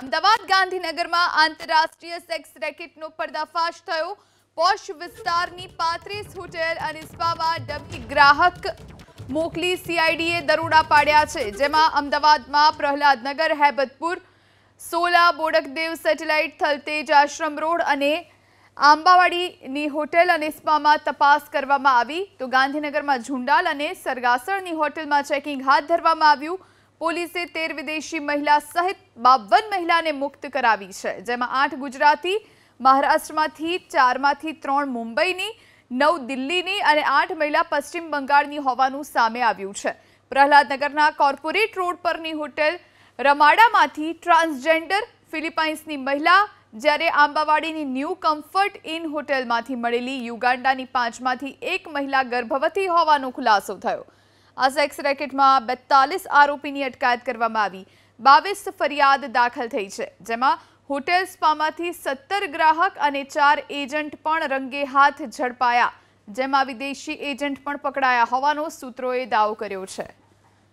અમદાવાદ ગાંધીનગરમાં આંતરરાષ્ટ્રીય સેક્સ રેકેટનો પર્દાફાશ થયો। પોશ વિસ્તારની 35 હોટેલ અને સ્પામાં ડમી ગ્રાહક મોકલી સીઆઈડીએ દરોડા પાડ્યા છે, જેમાં અમદાવાદમાં પ્રહલાદનગર, હેબતપુર, સોલા, બોડકદેવ, સેટેલાઇટ, થલતેજ, આશ્રમ રોડ અને આંબાવાડીની હોટેલ અને સ્પામાં તપાસ કરવામાં આવી, તો ગાંધીનગરમાં ઝુંડાલ અને સરગાસણની હોટેલમાં ચેકિંગ હાથ ધરવામાં આવ્યું। પોલીસે 13 વિદેશી મહિલા સહિત 52 મહિલાને મુક્ત કરાવી છે, જેમાં 8 ગુજરાતી, મહારાષ્ટ્રમાંથી 4માંથી 3 મુંબઈની, 9 દિલ્હીની અને 8 મહિલા પશ્ચિમ બંગાળની હોવાનું સામે આવ્યું છે। પ્રહલાદનગરના કોર્પોરેટ રોડ પરની હોટેલ રમાડામાંથી ટ્રાન્સજેન્ડર ફિલિપાઇન્સની મહિલા, જ્યારે આંબાવાડીની ન્યૂ કમ્ફર્ટ ઇન હોટેલમાંથી મળેલી યુગાન્ડાની 5માંથી 1 મહિલા ગર્ભવતી હોવાનો ખુલાસો થયો। આ સેક્સ રેકેટમાં 42 આરોપીની અટકાયત કરવામાં આવી, 22 ફરિયાદ દાખલ થઈ છે, જેમાં હોટેલ સ્પામાંથી 17 ગ્રાહક અને 4 એજન્ટ પણ રંગે હાથ ઝડપાયા, જેમાં વિદેશી એજન્ટ પણ પકડાયા હોવાનો સૂત્રોએ દાવો કર્યો છે।